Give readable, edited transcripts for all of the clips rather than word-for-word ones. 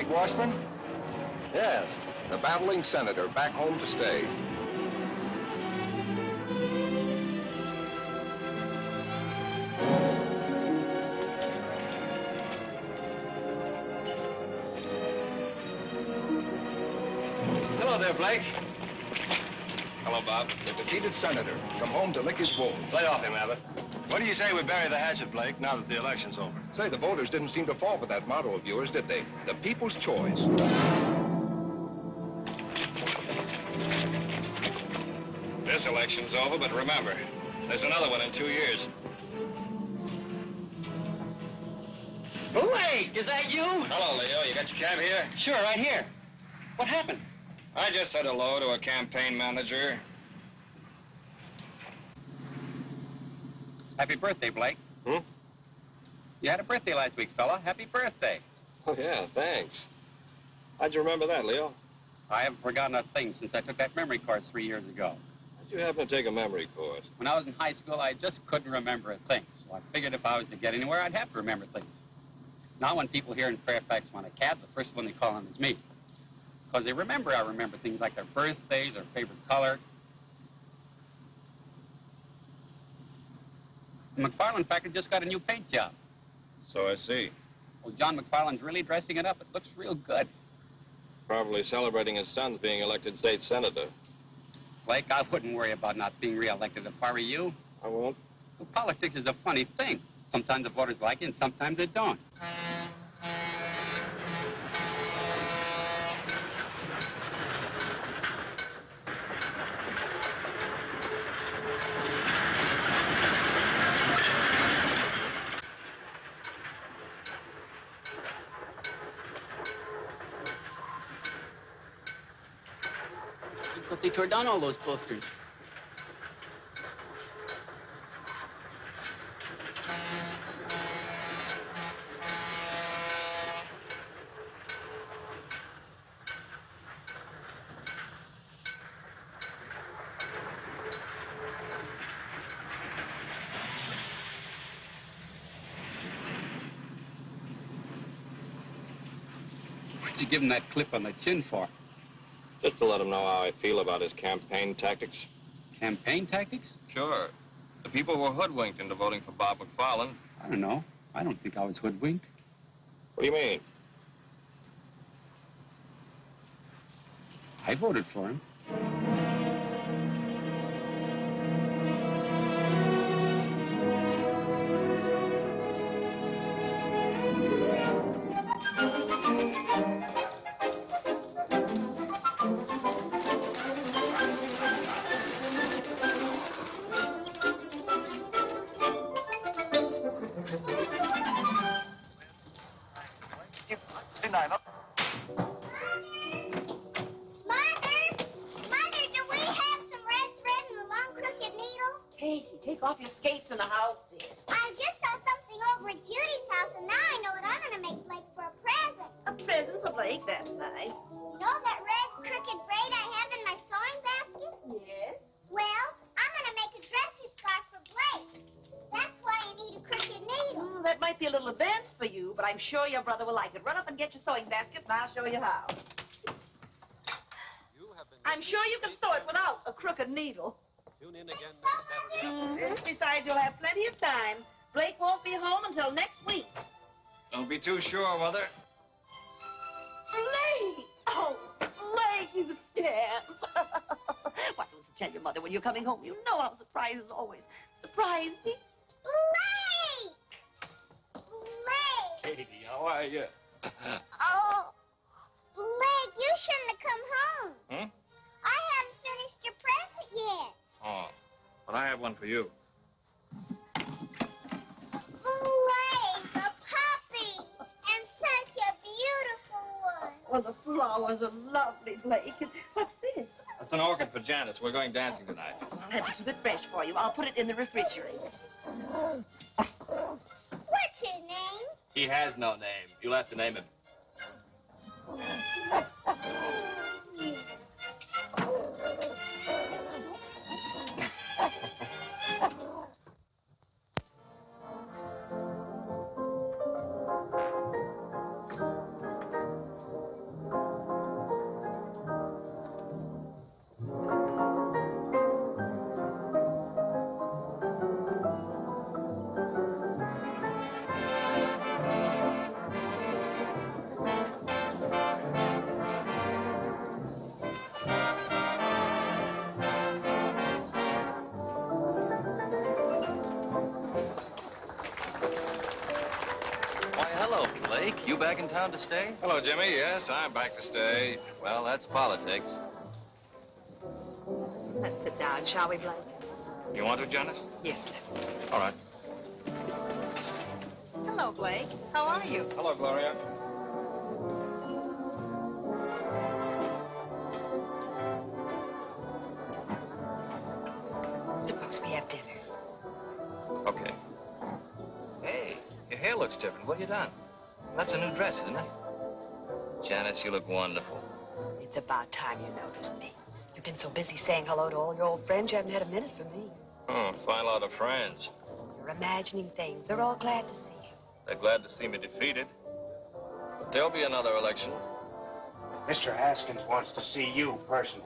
Blake Washburn? Yes. The battling senator back home to stay. Hello there, Blake. Hello, Bob. The defeated senator come home to lick his wounds. Lay off him, Abbott. What do you say we bury the hatchet, Blake, now that the election's over? Say, the voters didn't seem to fall for that motto of yours, did they? The people's choice. This election's over, but remember, there's another one in 2 years. Blake, is that you? Hello, Leo. You got your cab here? Sure, right here. What happened? I just said hello to a campaign manager. Happy birthday, Blake. Hmm? You had a birthday last week, fella. Happy birthday. Oh, yeah, thanks. How'd you remember that, Leo? I haven't forgotten a thing since I took that memory course 3 years ago. How'd you happen to take a memory course? When I was in high school, I just couldn't remember a thing. So I figured if I was to get anywhere, I'd have to remember things. Now when people here in Fairfax want a cab, the first one they call on is me. Because they remember I remember things like their birthdays, their favorite color. The MacFarland factory just got a new paint job. So I see. Well, John MacFarland's really dressing it up. It looks real good. Probably celebrating his son's being elected state senator. Blake, I wouldn't worry about not being reelected if I were you. I won't. Well, politics is a funny thing. Sometimes the voters like it and sometimes they don't. But they tore down all those posters. What'd you give him that clip on the chin for? Just to let him know how I feel about his campaign tactics. Campaign tactics? Sure. The people were hoodwinked into voting for Bob MacFarland. I don't know. I don't think I was hoodwinked. What do you mean? I voted for him. Take off your skates in the house, dear. I just saw something over at Judy's house, and now I know what I'm going to make Blake for a present. A present for Blake? That's nice. You know that red crooked braid I have in my sewing basket? Yes? Well, I'm going to make a dresser scarf for Blake. That's why I need a crooked needle. Oh, that might be a little advanced for you, but I'm sure your brother will like it. Run up and get your sewing basket, and I'll show you how. I'm sure you can sew it without a crooked needle. Tune in again next Saturday afternoon. Besides, you'll have plenty of time. Blake won't be home until next week. Don't be too sure, Mother. Blake! Oh, Blake, you scamp. Why don't you tell your mother when you're coming home? You know how surprises always surprise me. Blake! Blake! Katie, how are you? Oh, Blake, you shouldn't have come home. Hmm? I haven't finished your present yet. Oh, but I have one for you. Blake, a puppy, and such a beautiful one. Well, the flowers are lovely, Blake. What's this? That's an orchid for Janice. We're going dancing tonight. I'll have to keep it fresh for you. I'll put it in the refrigerator. What's his name? He has no name. You'll have to name him. Blake, you back in town to stay? Hello, Jimmy. Yes, I'm back to stay. Well, that's politics. Let's sit down, shall we, Blake? You want to, Janice? Yes, let's. All right. Hello, Blake. How are you? Hello, Gloria. Suppose we have dinner. Okay. Hey, your hair looks different. What have you done? That's a new dress, isn't it? Janice, you look wonderful. It's about time you noticed me. You've been so busy saying hello to all your old friends, you haven't had a minute for me. Oh, fine lot of friends. You're imagining things. They're all glad to see you. They're glad to see me defeated. But there'll be another election. Mr. Haskins wants to see you personally.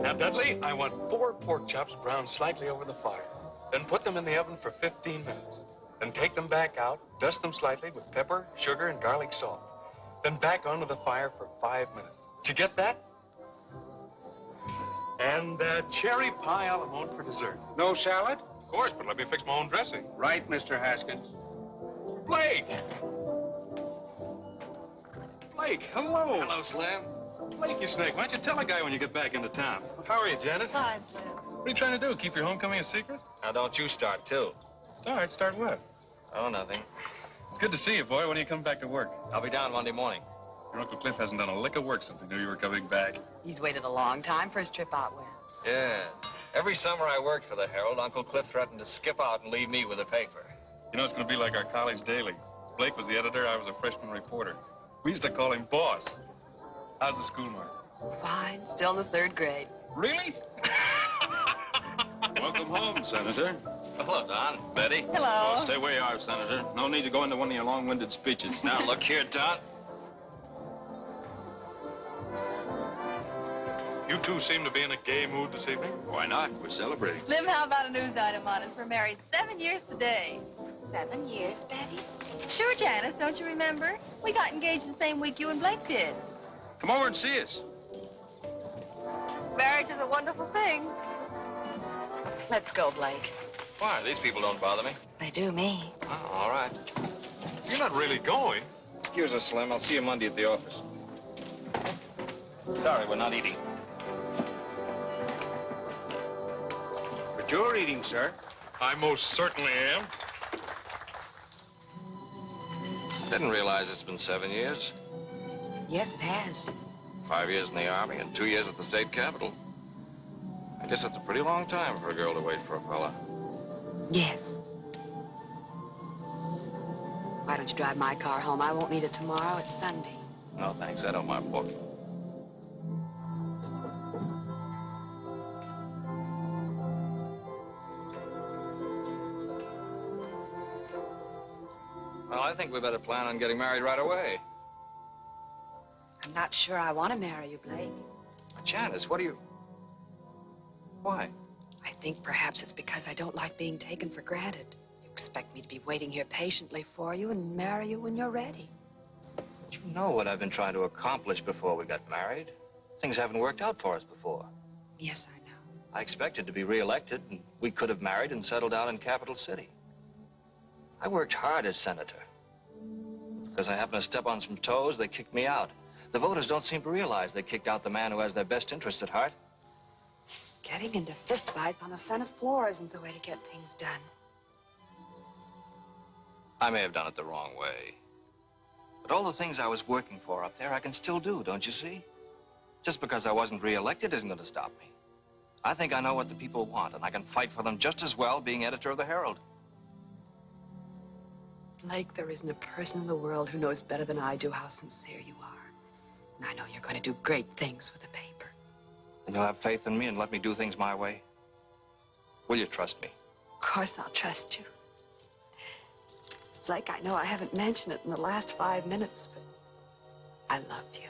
Now, Dudley, I want 4 pork chops browned slightly over the fire. Then put them in the oven for 15 minutes. Then take them back out, dust them slightly with pepper, sugar, and garlic salt. Then back onto the fire for 5 minutes. Did you get that? And cherry pie a la mode for dessert. No salad? Of course, but let me fix my own dressing. Right, Mr. Haskins. Blake! Blake, hello. Hello, Slim. Blake, you snake. Why don't you tell a guy when you get back into town? How are you, Janet? Fine, Slim. What are you trying to do? Keep your homecoming a secret? Now, don't you start, too. Start what? Oh, nothing. It's good to see you, boy. When do you come back to work? I'll be down Monday morning. Your Uncle Cliff hasn't done a lick of work since he knew you were coming back. He's waited a long time for his trip out west. Yeah. Every summer I worked for the Herald, Uncle Cliff threatened to skip out and leave me with the paper. You know, it's going to be like our college daily. Blake was the editor, I was a freshman reporter. We used to call him Boss. How's the school, Mark? Fine. Still in the 3rd grade. Really? Welcome home, Senator. Hello, Don. Betty. Hello. Stay where you are, Senator. No need to go into one of your long-winded speeches. Now, look here, Don. You two seem to be in a gay mood this evening. Why not? We're celebrating. Slim, how about a news item on us? We're married 7 years today. 7 years, Betty? Sure, Janice, don't you remember? We got engaged the same week you and Blake did. Come over and see us. Marriage is a wonderful thing. Let's go, Blake. Why? These people don't bother me. They do me. Oh, all right. You're not really going. Excuse us, Slim. I'll see you Monday at the office. Sorry, we're not eating. But you're eating, sir. I most certainly am. Didn't realize it's been 7 years. Yes, it has. 5 years in the Army and 2 years at the state capitol. I guess that's a pretty long time for a girl to wait for a fella. Yes. Why don't you drive my car home? I won't need it tomorrow. It's Sunday. No, thanks. I don't mind walking. Well, I think we better plan on getting married right away. I'm not sure I want to marry you, Blake. Janice, what do you... Why? I think perhaps it's because I don't like being taken for granted. You expect me to be waiting here patiently for you and marry you when you're ready. You know what I've been trying to accomplish before we got married. Things haven't worked out for us before. Yes, I know. I expected to be reelected, and we could have married and settled down in Capital City. I worked hard as senator. Because I happened to step on some toes, they kicked me out. The voters don't seem to realize they kicked out the man who has their best interests at heart. Getting into fistfights on the Senate floor isn't the way to get things done. I may have done it the wrong way. But all the things I was working for up there, I can still do, don't you see? Just because I wasn't reelected isn't going to stop me. I think I know what the people want, and I can fight for them just as well being editor of the Herald. Blake, there isn't a person in the world who knows better than I do how sincere you are. And I know you're going to do great things with the paper. And you'll have faith in me and let me do things my way? Will you trust me? Of course I'll trust you. Blake, I know I haven't mentioned it in the last 5 minutes, but I love you.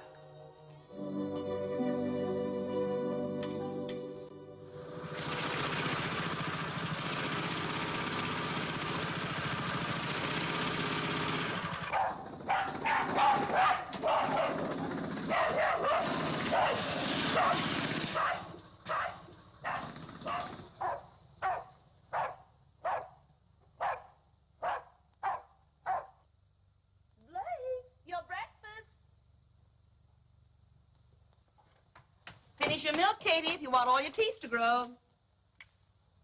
Here's your milk, Katie, if you want all your teeth to grow.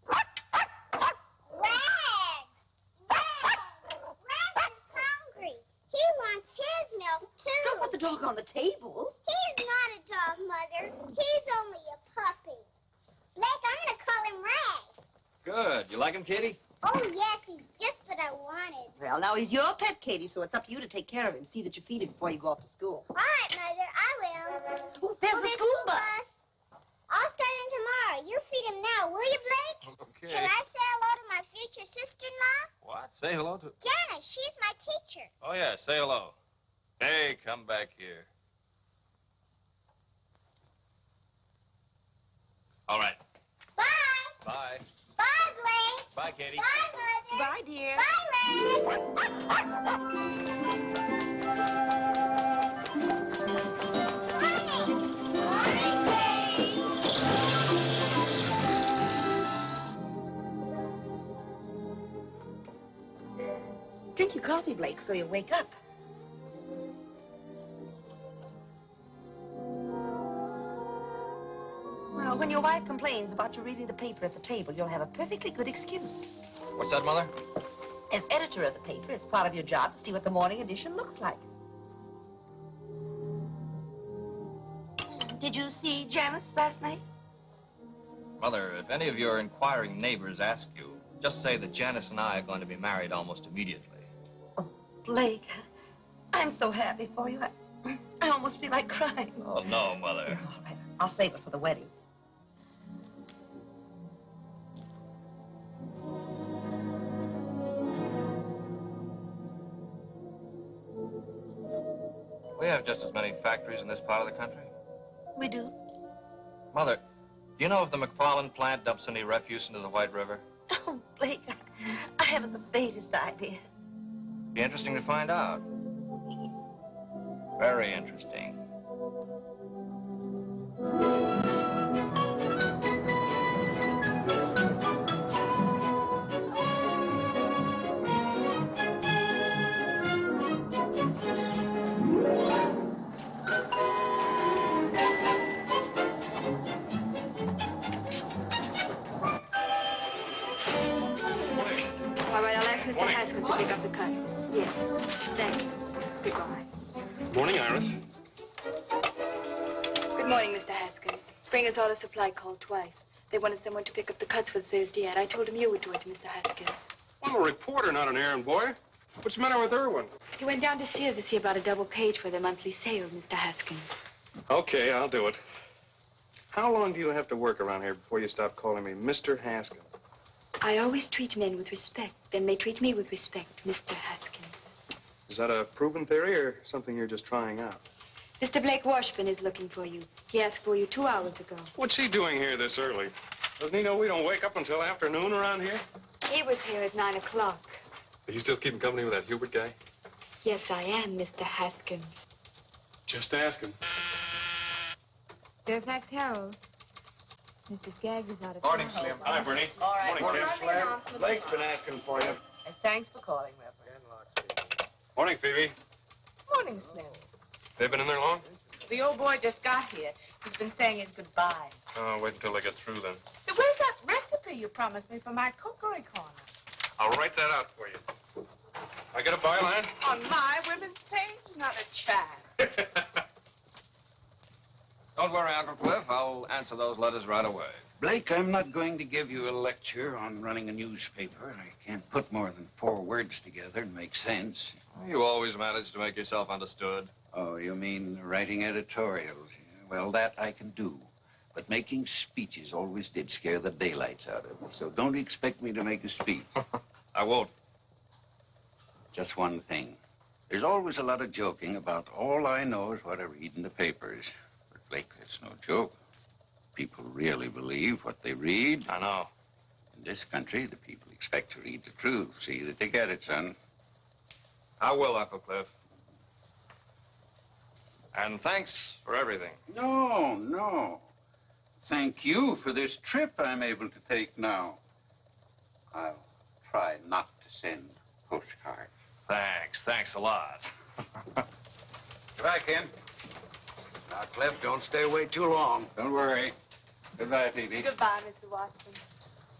Rags! Rags is hungry. He wants his milk, too. Don't put the dog on the table. He's not a dog, Mother. He's only a puppy. Blake, I'm going to call him Rags. Good. You like him, Katie? Oh, yes, he's just what I wanted. Well, now he's your pet, Katie, so it's up to you to take care of him. See that you feed him before you go off to school. All right, Mother, I will. Oh, there's the school bus. I'll start him tomorrow. You feed him now, will you, Blake? Okay. Can I say hello to my future sister-in-law? What? Say hello to... Janice, she's my teacher. Oh, yeah, say hello. Hey, come back here. All right. Bye. Bye. Bye, Blake. Bye, Katie. Bye, Mother. Bye, dear. Bye, Drink your coffee, Blake, so you wake up. Well, when your wife complains about you reading the paper at the table, you'll have a perfectly good excuse. What's that, Mother? As editor of the paper, it's part of your job to see what the morning edition looks like. Did you see Janice last night? Mother, if any of your inquiring neighbors ask you, just say that Janice and I are going to be married almost immediately. Oh, Blake, I'm so happy for you. I almost feel like crying. Oh, no, Mother. All right, I'll save it for the wedding. We have just as many factories in this part of the country. We do. Mother, do you know if the MacFarland plant dumps any refuse into the White River? Oh, Blake, I haven't the faintest idea. Be interesting to find out. Very interesting. All right, I'll ask Mr. Haskins to pick up the cuts. Yes. Thank you. Goodbye. Morning, Iris. Good morning, Mr. Haskins. Springer's Auto Supply called twice. They wanted someone to pick up the cuts for the Thursday ad. I told him you would do it, Mr. Haskins. I'm a reporter, not an errand boy. What's the matter with Irwin? He went down to Sears to see about a double page for their monthly sale, Mr. Haskins. Okay, I'll do it. How long do you have to work around here before you stop calling me Mr. Haskins? I always treat men with respect. Then they treat me with respect, Mr. Haskins. Is that a proven theory or something you're just trying out? Mr. Blake Washburn is looking for you. He asked for you 2 hours ago. What's he doing here this early? Doesn't he know we don't wake up until afternoon around here? He was here at 9 o'clock. Are you still keeping company with that Hubert guy? Yes, I am, Mr. Haskins. Just asking. Fairfax Herald. Mr. Skaggs is out of Morning, town. Slim. Hi, Bernie. All right. Morning, Kid. Blake's been asking for you. Thanks for calling, Reverend. Morning, Phoebe. Morning, Slim. They've been in there long? The old boy just got here. He's been saying his goodbyes. Oh, wait until they get through then. So where's that recipe you promised me for my cookery corner? I'll write that out for you. I get a byline? On my women's page? Not a chance. Don't worry, Uncle Cliff. I'll answer those letters right away. Blake, I'm not going to give you a lecture on running a newspaper. I can't put more than 4 words together and make sense. You always manage to make yourself understood. Oh, you mean writing editorials? Well, that I can do. But making speeches always did scare the daylights out of me. So don't expect me to make a speech. I won't. Just one thing. There's always a lot of joking about all I know is what I read in the papers. But, Blake, that's no joke. People really believe what they read. I know. In this country, the people expect to read the truth. See that they get it, son. I will, Uncle Cliff. And thanks for everything. No, no. Thank you for this trip I'm able to take now. I'll try not to send postcards. Thanks a lot. Goodbye, Ken. Now, Cliff, don't stay away too long. Don't worry. Goodbye, Phoebe. Goodbye, Mr. Washburn.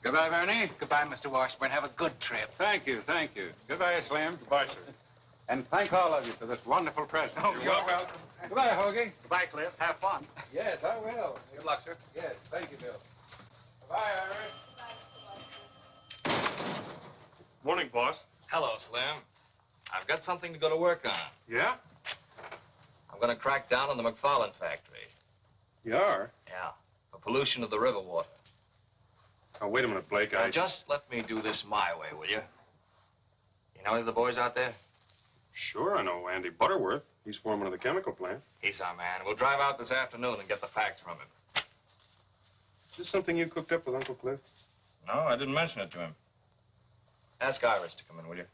Goodbye, Bernie. Goodbye, Mr. Washburn. Have a good trip. Thank you, thank you. Goodbye, Slim. Goodbye, sir. And thank all of you for this wonderful present. Oh, you're welcome. Goodbye, Hoagie. Goodbye, Cliff. Have fun. Yes, I will. Good luck, sir. Yes, thank you, Bill. Goodbye, Iris. Morning, boss. Hello, Slim. I've got something to go to work on. Yeah? I'm going to crack down on the MacFarland factory. You are? Yeah, for pollution of the river water. Oh, wait a minute, Blake. Now, just let me do this my way, will you? You know any of the boys out there? Sure, I know Andy Butterworth. He's foreman of the chemical plant. He's our man. We'll drive out this afternoon and get the facts from him. Is this something you cooked up with Uncle Cliff? No, I didn't mention it to him. Ask Iris to come in, will you?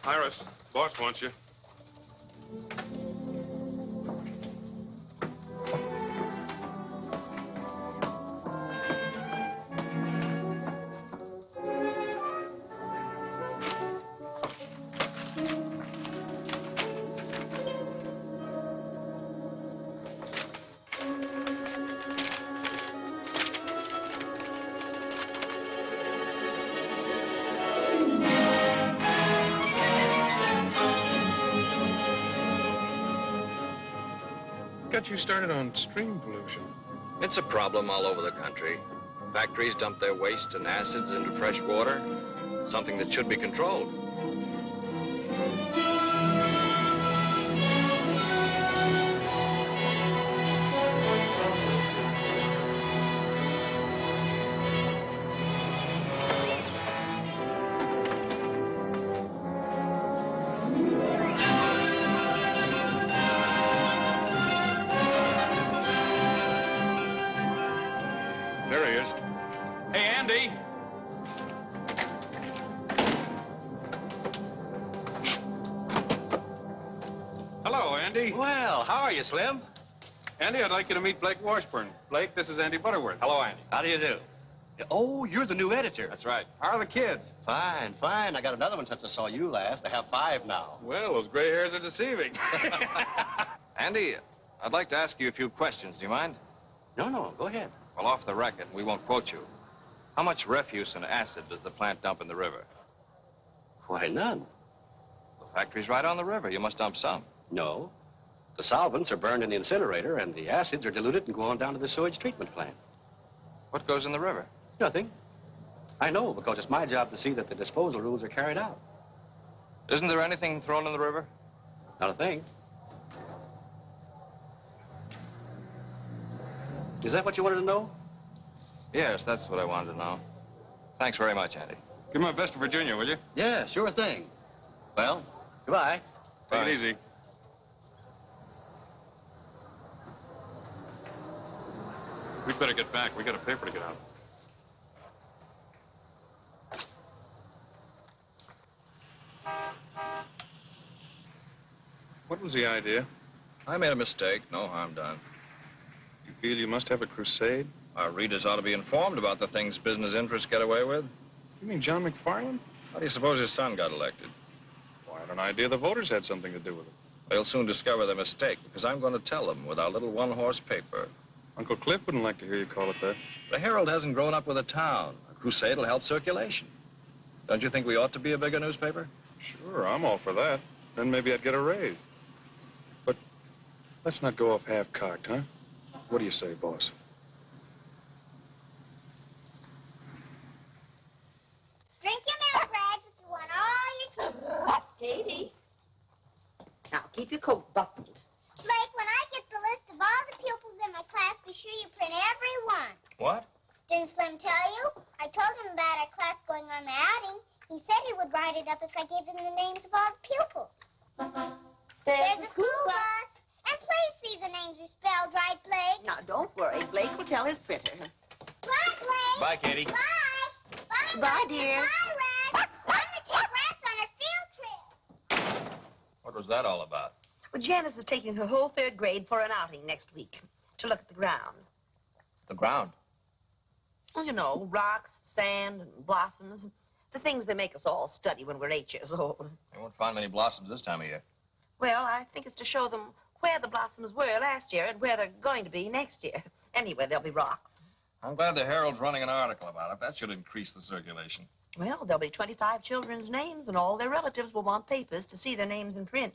Iris, boss wants you. Got you started on stream pollution. It's a problem all over the country. Factories dump their waste and acids into fresh water, something that should be controlled. There he is. Hey, Andy. Hello, Andy. Well, how are you, Slim? Andy, I'd like you to meet Blake Washburn. Blake, this is Andy Butterworth. Hello, Andy. How do you do? Oh, you're the new editor. That's right. How are the kids? Fine, fine. I got another one since I saw you last. I have 5 now. Well, those gray hairs are deceiving. Andy, I'd like to ask you a few questions. Do you mind? No, go ahead. Well, off the record, we won't quote you. How much refuse and acid does the plant dump in the river? Why, none. The factory's right on the river. You must dump some. No. The solvents are burned in the incinerator, and the acids are diluted and go on down to the sewage treatment plant. What goes in the river? Nothing. I know, because it's my job to see that the disposal rules are carried out. Isn't there anything thrown in the river? Not a thing. Is that what you wanted to know? Yes, that's what I wanted to know. Thanks very much, Andy. Give my best to Virginia, will you? Yeah, sure thing. Well, goodbye. Take it easy. We'd better get back. We got a paper to get out. What was the idea? I made a mistake. No harm done. You feel you must have a crusade? Our readers ought to be informed about the things business interests get away with. You mean John MacFarland? How do you suppose his son got elected? Well, I had an idea the voters had something to do with it. They'll soon discover their mistake, because I'm going to tell them with our little one-horse paper. Uncle Cliff wouldn't like to hear you call it that. The Herald hasn't grown up with a town. A crusade will help circulation. Don't you think we ought to be a bigger newspaper? Sure, I'm all for that. Then maybe I'd get a raise. But let's not go off half-cocked, huh? What do you say, boss? Drink your milk, Rags, if you want all your teeth. Katie. Now, keep your coat buttoned. Blake, when I get the list of all the pupils in my class, be sure you print every one. What? Didn't Slim tell you? I told him about our class going on the outing. He said he would write it up if I gave him the names of all the pupils. There's the school bus. And please see the names are spelled right, Blake. Now, don't worry. Blake will tell his printer. Bye, Blake. Bye, Katie. Bye. Bye, Bye, Blake. dear. Bye, Rags. I'm going to take Rags on a field trip. What was that all about? Well, Janice is taking her whole 3rd grade for an outing next week to look at the ground. The ground. Well, you know, rocks, sand, and blossoms. The things they make us all study when we're 8 years old. You won't find many blossoms this time of year. Well, I think it's to show them where the blossoms were last year and where they're going to be next year. Anyway, there'll be rocks. I'm glad the Herald's running an article about it. That should increase the circulation. Well, there'll be 25 children's names, and all their relatives will want papers to see their names in print.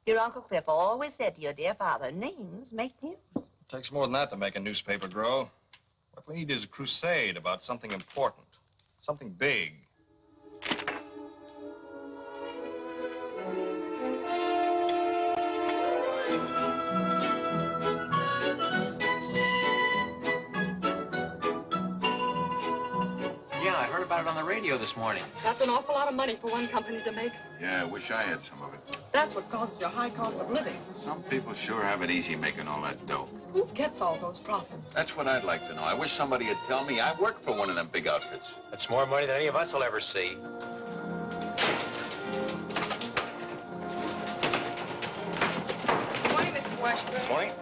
Your Uncle Cliff always said to your dear father, names make news. It takes more than that to make a newspaper grow. What we need is a crusade about something important, something big. Yeah, I heard about it on the radio this morning. That's an awful lot of money for one company to make. Yeah, I wish I had some of it. That's what causes your high cost of living. Some people sure have it easy making all that dough. Who gets all those profits? That's what I'd like to know. I wish somebody would tell me I work for one of them big outfits. That's more money than any of us will ever see. Good morning, Mr. Washburn. Morning.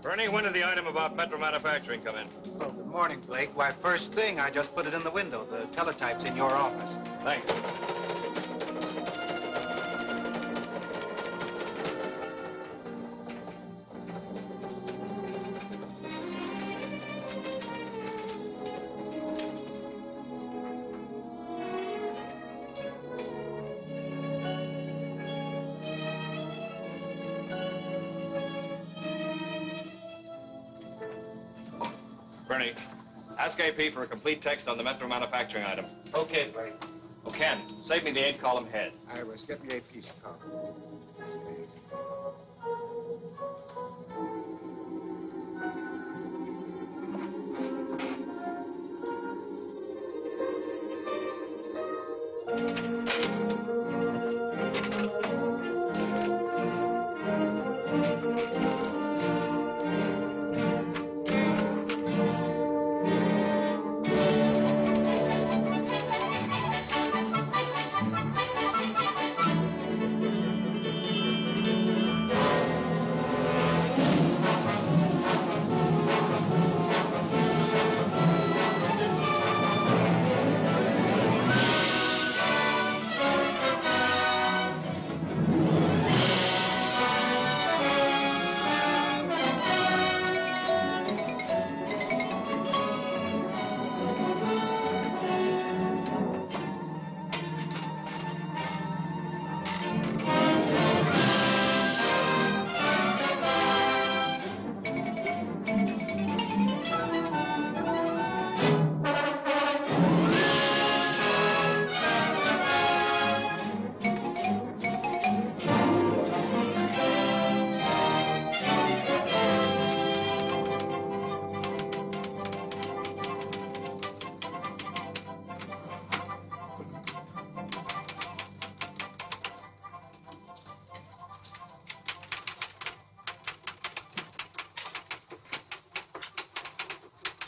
Bernie, when did the item about Metro Manufacturing come in? Oh, good morning, Blake. Why, first thing, I just put it in the window. The teletype's in your office. Thanks. Bernie, ask AP for a complete text on the Metro Manufacturing item. Okay, Blake. Oh, Ken, save me the 8-column head. I was getting you a piece of coffee.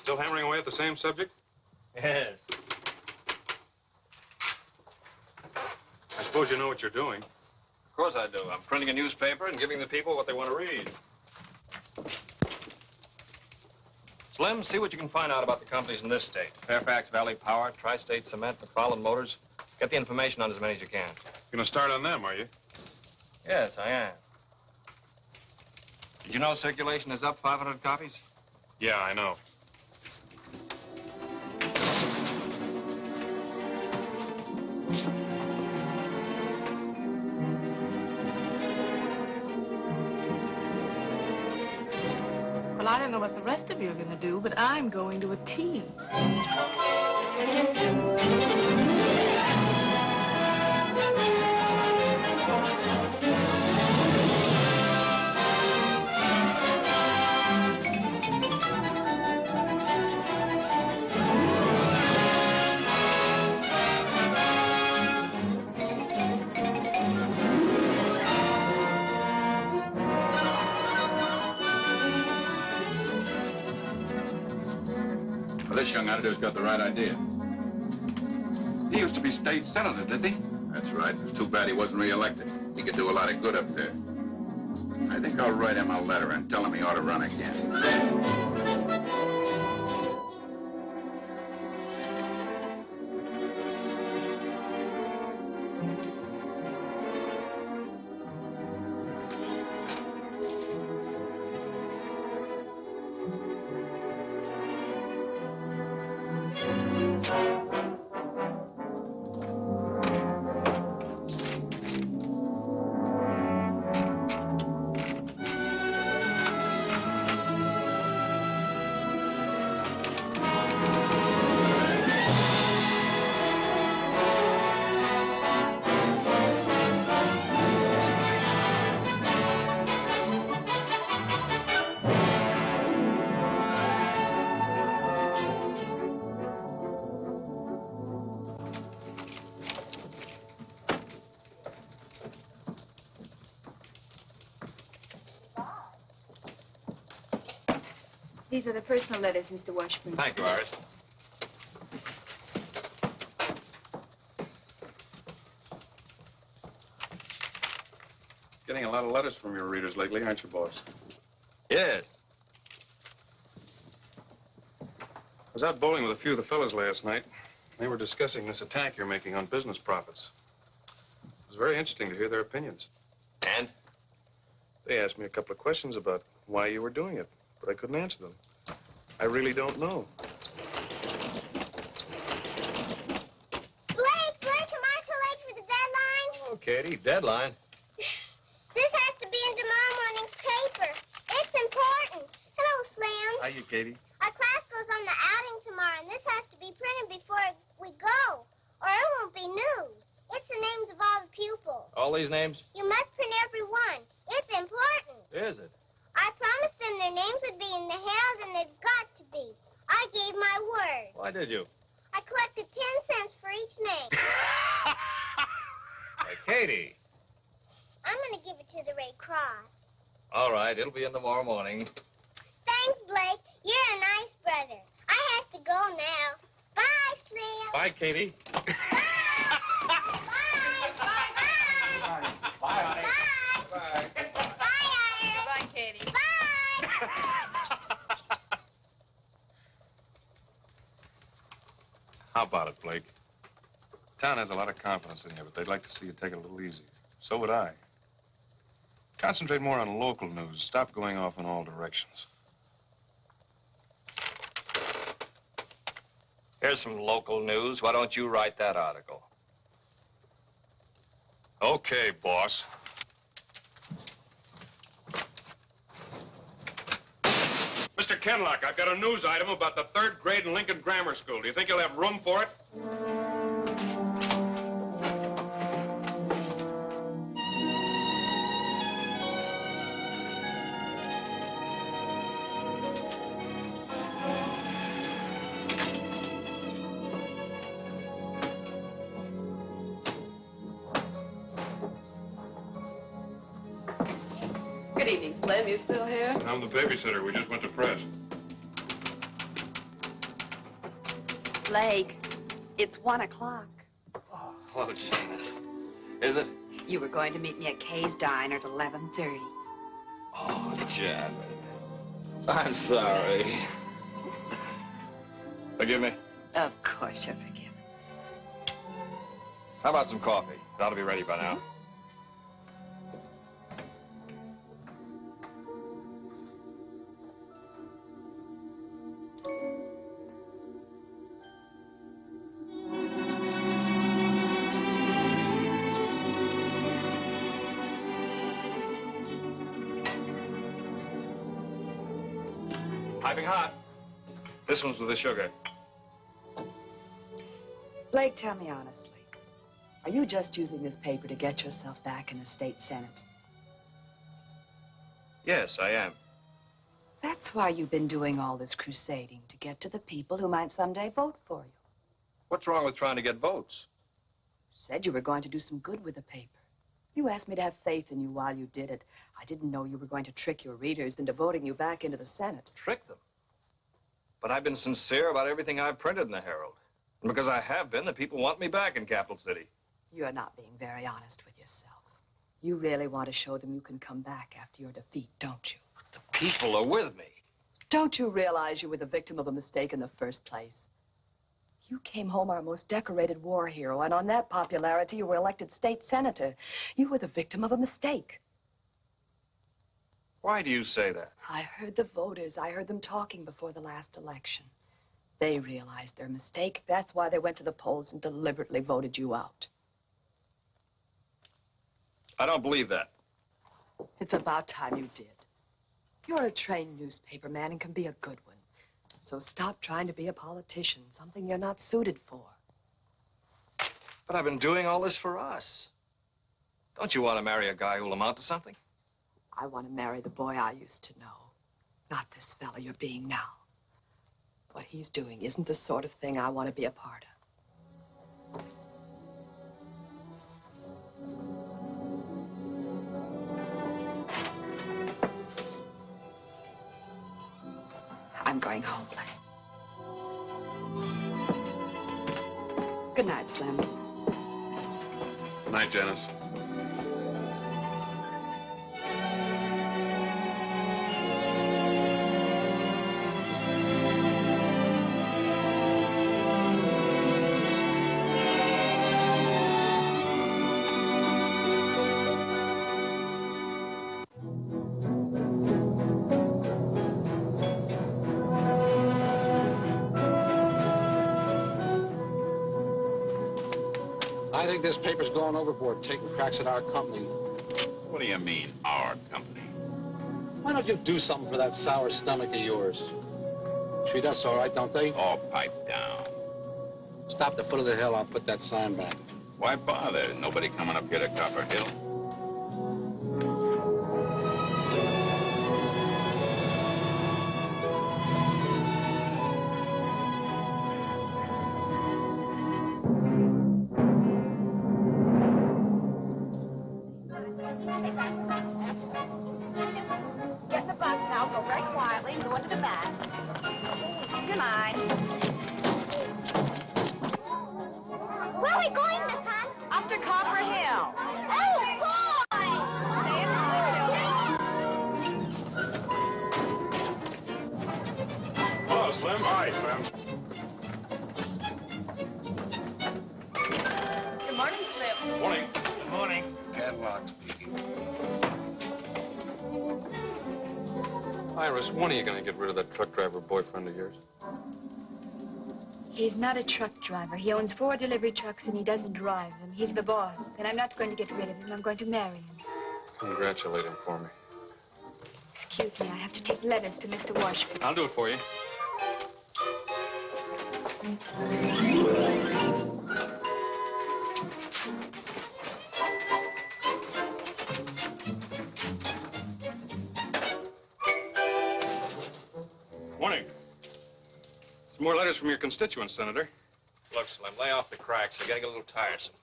Still hammering away at the same subject? Yes. I suppose you know what you're doing. Of course I do. I'm printing a newspaper and giving the people what they want to read. Slim, see what you can find out about the companies in this state. Fairfax Valley Power, Tri-State Cement, MacFarland Motors. Get the information on as many as you can. You're gonna start on them, are you? Yes, I am. Did you know circulation is up 500 copies? Yeah, I know. Well, I don't know what the rest of you are going to do, but I'm going to a tea. Well, this young editor's got the right idea. He used to be state senator, didn't he? That's right. It's too bad he wasn't reelected. He could do a lot of good up there. I think I'll write him a letter and tell him he ought to run again. These are the personal letters, Mr. Washburn. Thank you, Iris. Getting a lot of letters from your readers lately, aren't you, boss? Yes. I was out bowling with a few of the fellas last night. They were discussing this attack you're making on business profits. It was very interesting to hear their opinions. And? They asked me a couple of questions about why you were doing it, but I couldn't answer them. I really don't know. Blake, am I too late for the deadline? Oh, Katie, deadline. This has to be in tomorrow morning's paper. It's important. Hello, Slim. Hiya, Katie. Our class goes on the outing tomorrow, and this has to be printed before we go, or it won't be news. It's the names of all the pupils. All these names? You must print every one. It's important. Is it? I promised them their names would be in the Herald, and they've got to be. I gave my word. Why did you? I collected 10 cents for each name. Hey, Katie. I'm going to give it to the Red Cross. All right, it'll be in tomorrow morning. Thanks, Blake. You're a nice brother. I have to go now. Bye, Slim. Bye, Katie. Bye, honey. Bye. Bye, Katie. Bye. How about it, Blake? Town has a lot of confidence in you, but they'd like to see you take it a little easier. So would I. Concentrate more on local news. Stop going off in all directions. Here's some local news. Why don't you write that article? Okay, boss. Mr. Kenlock, I've got a news item about the 3rd grade in Lincoln Grammar School. Do you think you'll have room for it? Good evening, Slim. You still here? I'm the babysitter. We just went to press. Blake, it's 1 o'clock. Oh, Janice. Is it? You were going to meet me at Kay's Diner at 11:30. Oh, Janice. I'm sorry. Forgive me? Of course you're forgiven. How about some coffee? That'll be ready by now. Piping hot. This one's with the sugar. Blake, tell me honestly. Are you just using this paper to get yourself back in the state senate? Yes, I am. That's why you've been doing all this crusading, to get to the people who might someday vote for you. What's wrong with trying to get votes? You said you were going to do some good with the paper. You asked me to have faith in you while you did it. I didn't know you were going to trick your readers into voting you back into the Senate. Trick them? But I've been sincere about everything I've printed in the Herald. And because I have been, the people want me back in Capital City. You're not being very honest with yourself. You really want to show them you can come back after your defeat, don't you? But the people are with me. Don't you realize you were the victim of a mistake in the first place? You came home our most decorated war hero, and on that popularity, you were elected state senator. You were the victim of a mistake. Why do you say that? I heard the voters. I heard them talking before the last election. They realized their mistake. That's why they went to the polls and deliberately voted you out. I don't believe that. It's about time you did. You're a trained newspaper man and can be a good one. So stop trying to be a politician, something you're not suited for. But I've been doing all this for us. Don't you want to marry a guy who'll amount to something? I want to marry the boy I used to know, not this fella you're being now. What he's doing isn't the sort of thing I want to be a part of. I'm going home, Lynn. Good night, Slim. Good night, Janice. I think this paper's going overboard, taking cracks at our company. What do you mean, our company? Why don't you do something for that sour stomach of yours? Treat us all right, don't they? Oh, pipe down. Stop at the foot of the hill. I'll put that sign back. Why bother? Nobody coming up here to Copper Hill. Get in the bus now, go very quietly, and go into the back. Keep your line. Where are we going, Miss Hunt? Up to Copper Hill. Oh, boy! Stay in line, Hello, Slim. Hi, Slim. Good morning, Slim. Morning. Good morning. Catwalk speaking. Iris, when are you going to get rid of that truck driver boyfriend of yours? He's not a truck driver. He owns 4 delivery trucks and he doesn't drive them. He's the boss, and I'm not going to get rid of him. I'm going to marry him. Congratulate him for me. Excuse me, I have to take letters to Mr. Washburn. I'll do it for you. Morning. Some more letters from your constituents, Senator. Look, Slim, lay off the cracks. You're getting a little tiresome.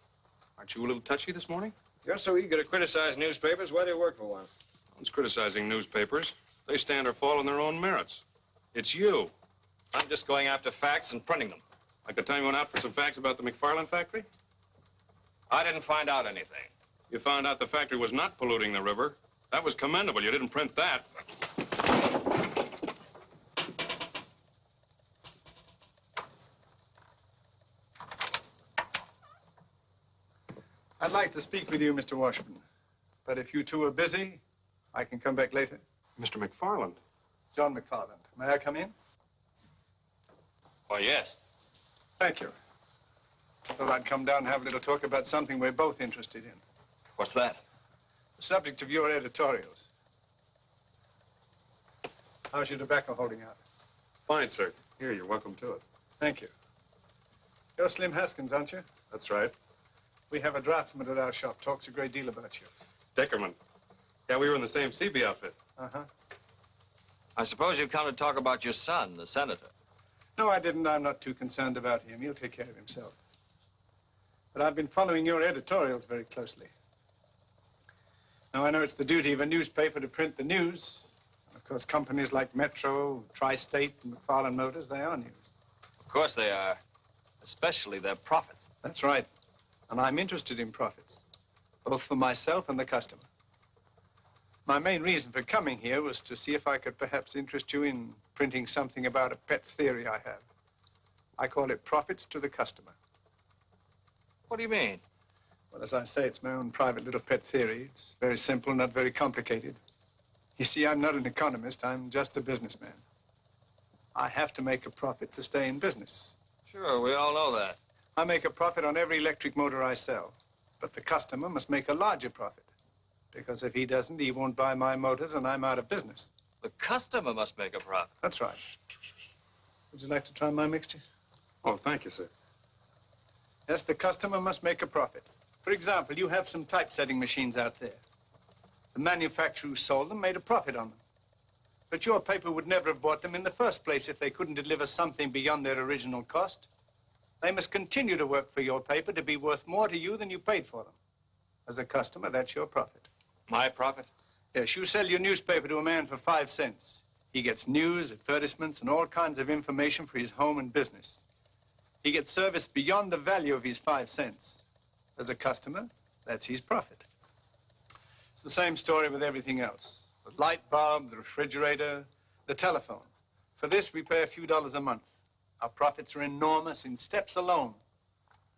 Aren't you a little touchy this morning? You're so eager to criticize newspapers. Why do you work for one? I was criticizing newspapers. They stand or fall on their own merits. It's you. I'm just going after facts and printing them. Like the time you went out for some facts about the MacFarland factory? I didn't find out anything. You found out the factory was not polluting the river. That was commendable. You didn't print that. I'd like to speak with you, Mr. Washburn. But if you two are busy, I can come back later. Mr. MacFarland. John MacFarland. May I come in? Why, yes. Thank you. I thought I'd come down and have a little talk about something we're both interested in. What's that? The subject of your editorials. How's your tobacco holding out? Fine, sir. Here, you're welcome to it. Thank you. You're Slim Haskins, aren't you? That's right. We have a draftsman at our shop. Talks a great deal about you. Dickerman. Yeah, we were in the same CB outfit. Uh-huh. I suppose you've come to talk about your son, the senator. No, I didn't. I'm not too concerned about him. He'll take care of himself. But I've been following your editorials very closely. Now, I know it's the duty of a newspaper to print the news. And of course, companies like Metro, Tri-State, and MacFarland Motors, they are news. Of course they are. Especially their profits. That's right. And I'm interested in profits, both for myself and the customer. My main reason for coming here was to see if I could perhaps interest you in printing something about a pet theory I have. I call it profits to the customer. What do you mean? Well, as I say, it's my own private little pet theory. It's very simple, not very complicated. You see, I'm not an economist. I'm just a businessman. I have to make a profit to stay in business. Sure, we all know that. I make a profit on every electric motor I sell. But the customer must make a larger profit. Because if he doesn't, he won't buy my motors and I'm out of business. The customer must make a profit. That's right. Would you like to try my mixture? Oh, thank you, sir. Yes, the customer must make a profit. For example, you have some typesetting machines out there. The manufacturer who sold them made a profit on them. But your paper would never have bought them in the first place if they couldn't deliver something beyond their original cost. They must continue to work for your paper to be worth more to you than you paid for them. As a customer, that's your profit. My profit? Yes, you sell your newspaper to a man for 5 cents. He gets news, advertisements, and all kinds of information for his home and business. He gets service beyond the value of his 5 cents. As a customer, that's his profit. It's the same story with everything else. The light bulb, the refrigerator, the telephone. For this, we pay a few dollars a month. Our profits are enormous in steps alone.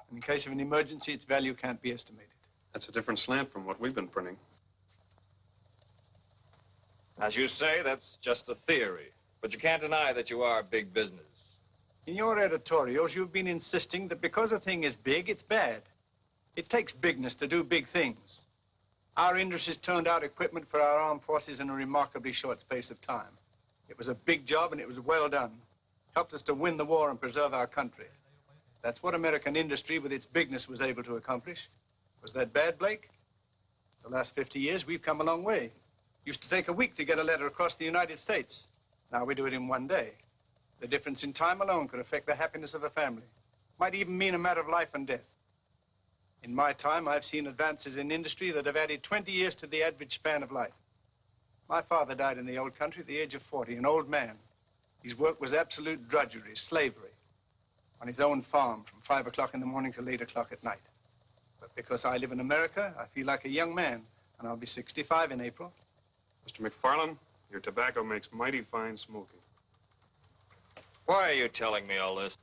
And in case of an emergency, its value can't be estimated. That's a different slant from what we've been printing. As you say, that's just a theory. But you can't deny that you are big business. In your editorials, you've been insisting that because a thing is big, it's bad. It takes bigness to do big things. Our industries turned out equipment for our armed forces in a remarkably short space of time. It was a big job, and it was well done. Helped us to win the war and preserve our country. That's what American industry, with its bigness, was able to accomplish. Was that bad, Blake? The last 50 years, we've come a long way. Used to take a week to get a letter across the United States. Now we do it in 1 day. The difference in time alone could affect the happiness of a family. Might even mean a matter of life and death. In my time, I've seen advances in industry that have added 20 years to the average span of life. My father died in the old country at the age of 40, an old man. His work was absolute drudgery, slavery, on his own farm from 5 o'clock in the morning till 8 o'clock at night. But because I live in America, I feel like a young man, and I'll be 65 in April. Mr. MacFarland, your tobacco makes mighty fine smoking. Why are you telling me all this?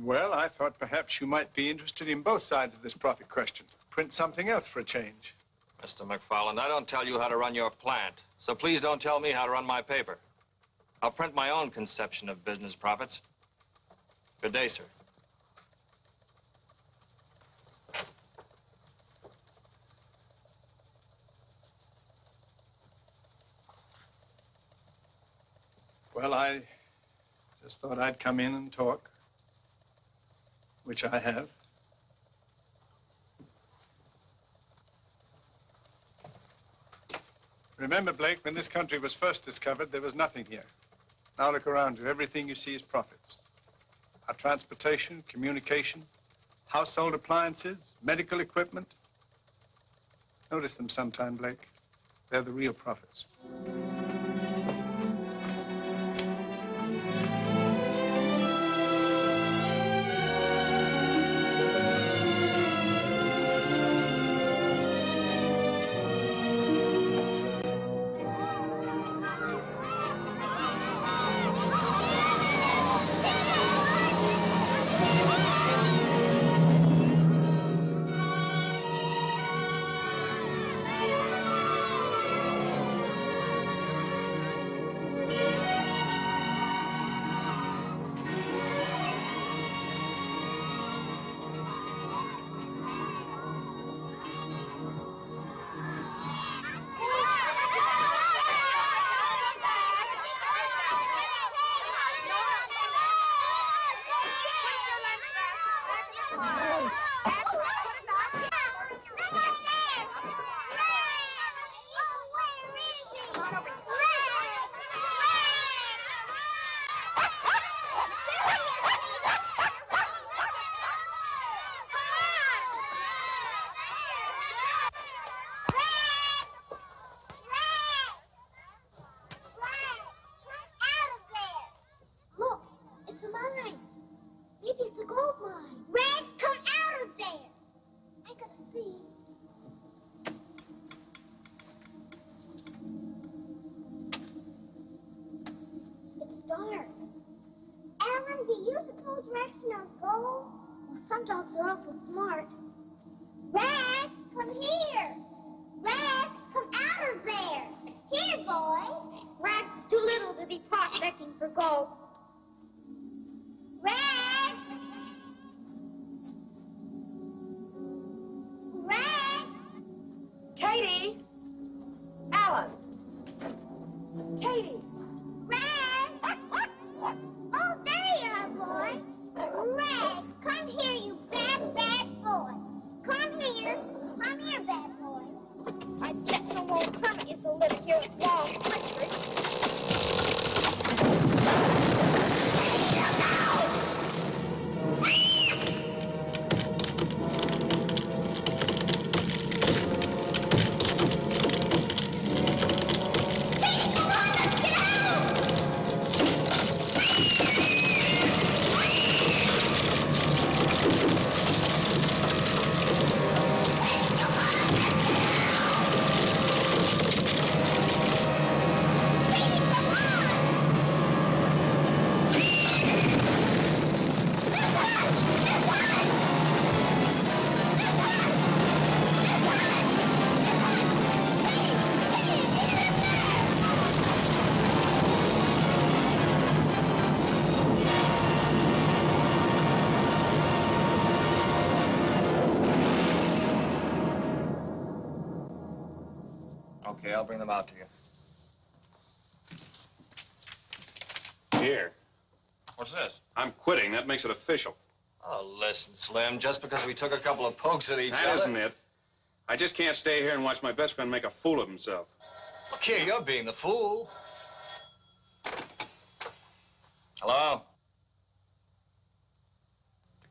Well, I thought perhaps you might be interested in both sides of this profit question. Print something else for a change. Mr. MacFarland, I don't tell you how to run your plant, so please don't tell me how to run my paper. I'll print my own conception of business profits. Good day, sir. Well, I just thought I'd come in and talk, which I have. Remember, Blake, when this country was first discovered, there was nothing here. Now look around you. Everything you see is profits. Our transportation, communication, household appliances, medical equipment. Notice them sometime, Blake. They're the real profits. Get out! Okay, I'll bring them out to you. Here. What's this? I'm quitting. That makes it official. Oh, listen, Slim, just because we took a couple of pokes at each other... That isn't it. I just can't stay here and watch my best friend make a fool of himself. Look here, you're being the fool. Hello?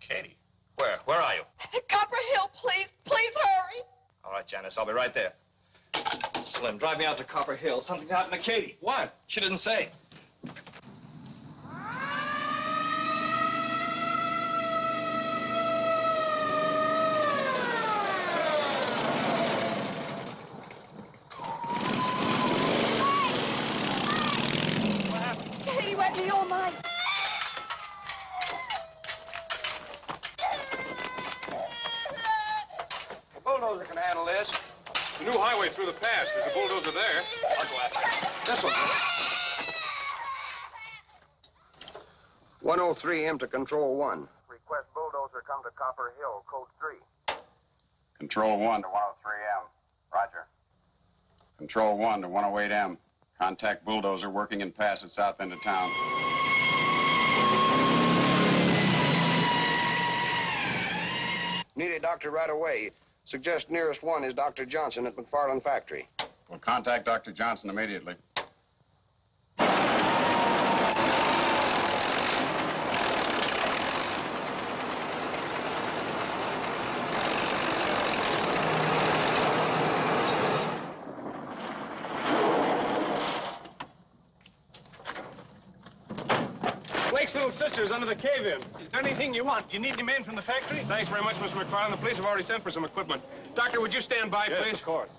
Katie, where are you? Copper Hill, please. Please hurry. All right, Janice, I'll be right there. Slim, drive me out to Copper Hill. Something's happened to Katie. What? She didn't say. Katie went me all night. The bulldozer can handle this. The new highway through the pass. There's a bulldozer there. I'll go after it. This one. 103M to Control 1. Request bulldozer come to Copper Hill, code 3. Control 1 to 103M. Roger. Control 1 to 108M. Contact bulldozer working in pass at south end of town. Need a doctor right away. Suggest nearest one is Dr. Johnson at MacFarland Factory. We'll contact Dr. Johnson immediately. Blake's little sister's under the cave-in. Is there anything you want? You need any men from the factory? Thanks very much, Mr. MacFarland. The police have already sent for some equipment. Doctor, would you stand by, Yes, please? of course.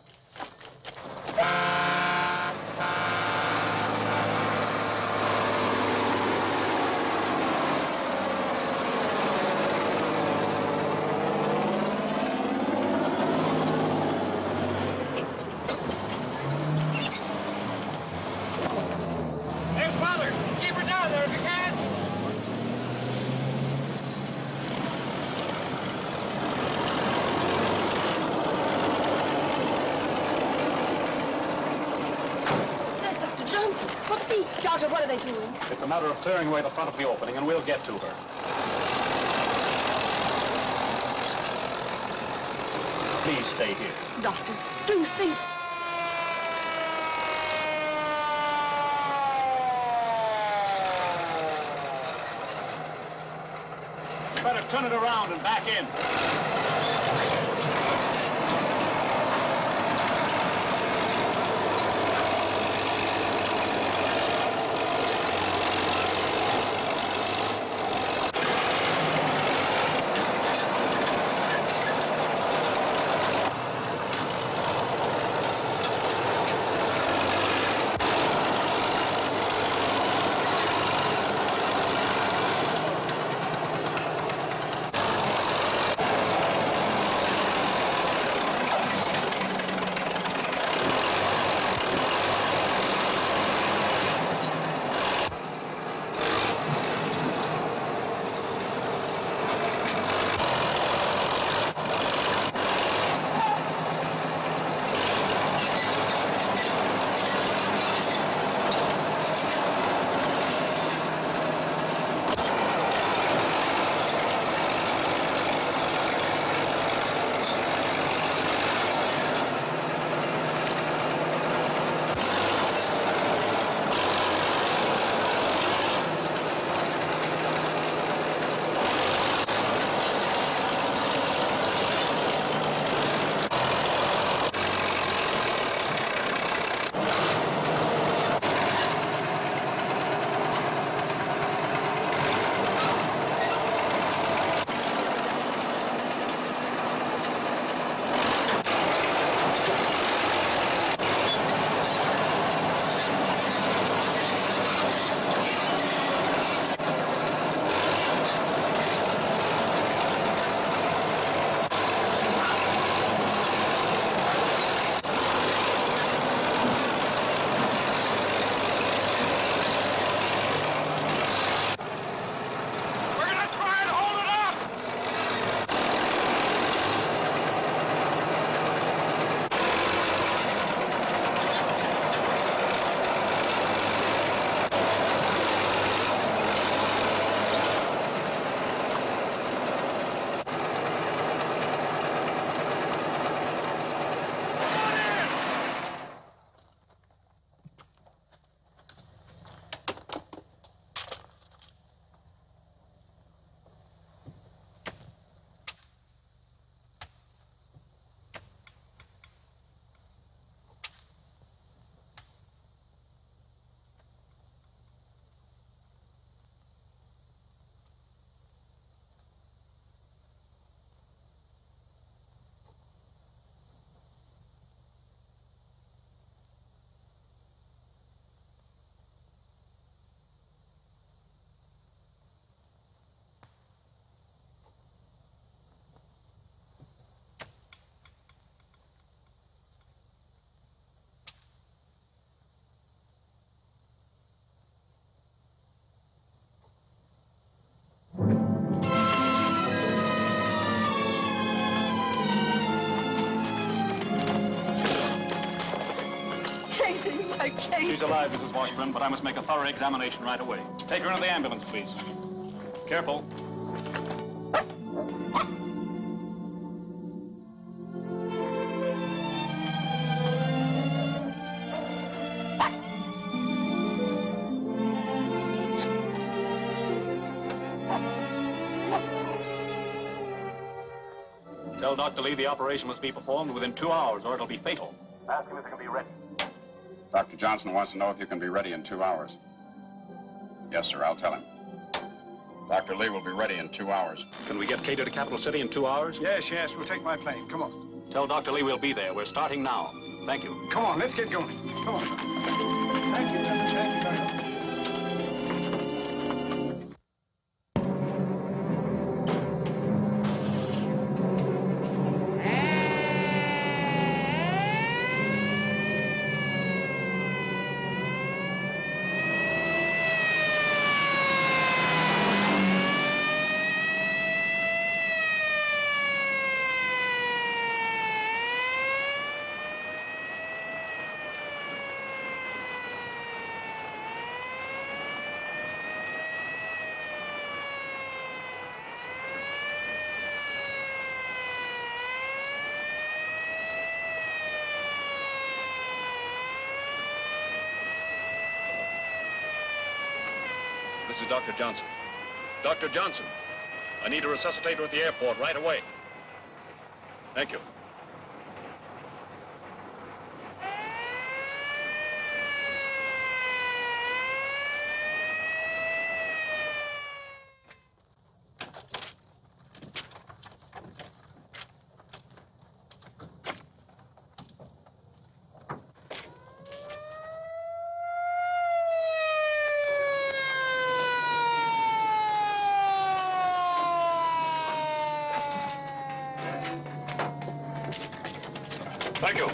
Ex-father, keep her down there if you can. There's Dr. Johnson. What's the... Doctor, what are they doing? It's a matter of clearing away the front of the opening, and we'll get to her. Please stay here. Doctor, do you think... Better turn it around and back in. she's alive, Mrs. Washburn, but I must make a thorough examination right away. Take her into the ambulance, please. Careful. Tell Dr. Lee the operation must be performed within 2 hours, or it'll be fatal. Ask him if it can be ready. Dr. Johnson wants to know if you can be ready in 2 hours. Yes, sir, I'll tell him. Dr. Lee will be ready in 2 hours. Can we get Cato to Capital City in 2 hours? Yes, we'll take my plane. Come on. Tell Dr. Lee we'll be there. We're starting now. Thank you. Come on, let's get going. Come on. Thank you, Reverend. Thank you very much. This is Dr. Johnson. Dr. Johnson, I need a resuscitator at the airport right away. Thank you. Thank you.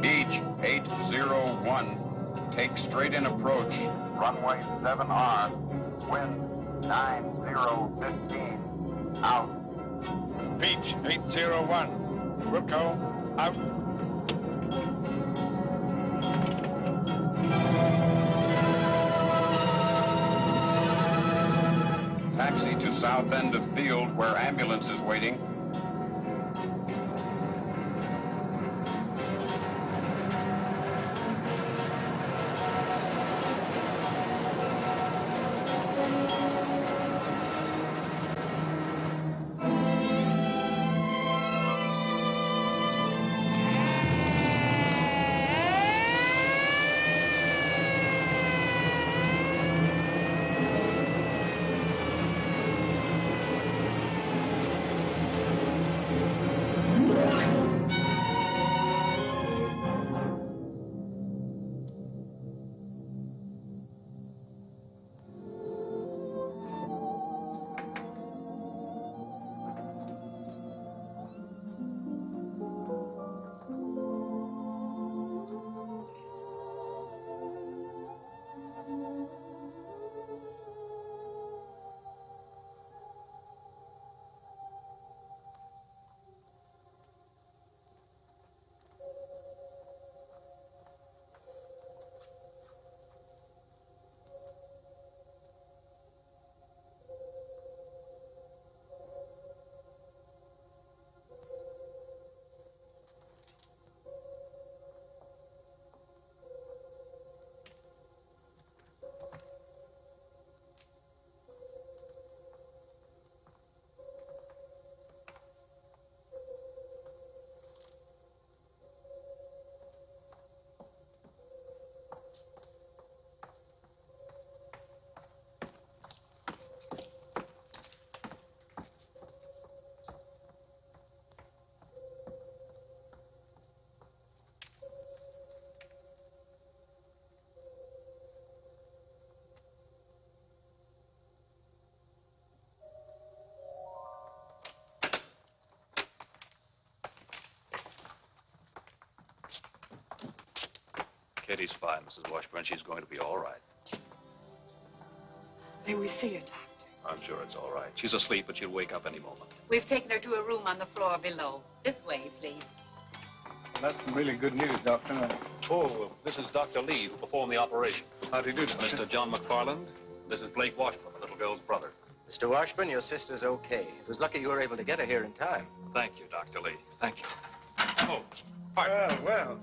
Beach 801. Take straight in approach. Runway 7R. Wind 9015. Out. Beach 801. Wilco, out. Taxi to south end of field where ambulance is waiting. Katie's fine, Mrs. Washburn. She's going to be all right. May we see her, Doctor? I'm sure it's all right. She's asleep, but she'll wake up any moment. We've taken her to a room on the floor below. This way, please. Well, that's some really good news, Doctor. Oh, this is Dr. Lee, who performed the operation. How do you do, Doctor? Mr. John MacFarland. This is Blake Washburn, the little girl's brother. Mr. Washburn, your sister's okay. It was lucky you were able to get her here in time. Thank you, Dr. Lee. Thank you. Oh, well.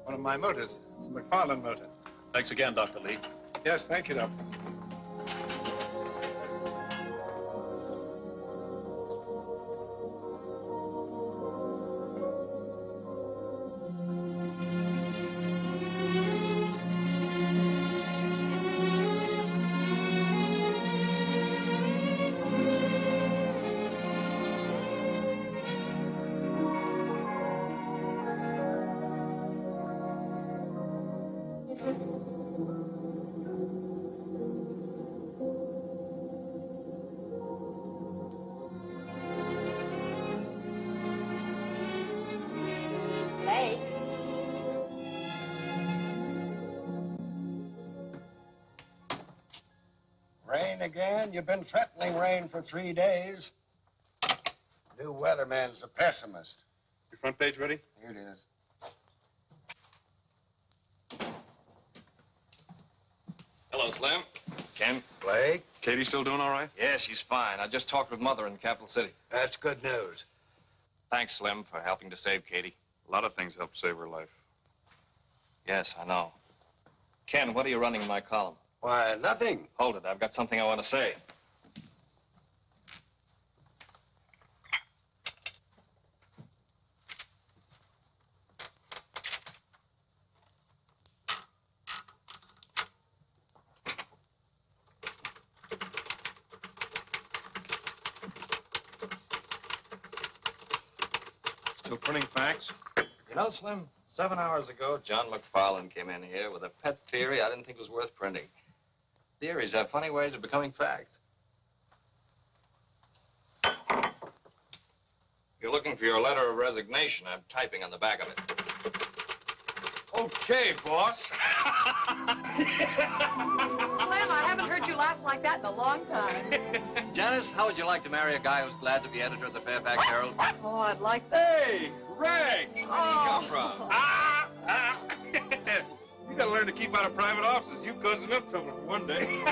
One of my motors. It's a MacFarland motor. Thanks again, Dr. Lee. Yes, thank you, Doctor. Blake. Rain again? You've been threatening rain for 3 days. New weatherman's a pessimist. Your front page ready? Here it is. Hello, Slim. Ken. Blake? Katie still doing all right? Yeah, she's fine. I just talked with Mother in Capital City. That's good news. Thanks, Slim, for helping to save Katie. A lot of things help save her life. Yes, I know. Ken, what are you running in my column? Why, nothing. Hold it. I've got something I want to say. Still printing facts? You know, Slim, 7 hours ago, John MacFarland came in here with a pet theory I didn't think was worth printing. Theories have funny ways of becoming facts. You're looking for your letter of resignation. I'm typing on the back of it. Okay, boss. Slim, I haven't heard you laugh like that in a long time. Janice, how would you like to marry a guy who's glad to be editor of the Fairfax Herald? Oh, I'd like that. Hey, Rags! Where did you come from? You gotta learn to keep out of private offices. You caused enough trouble for one day.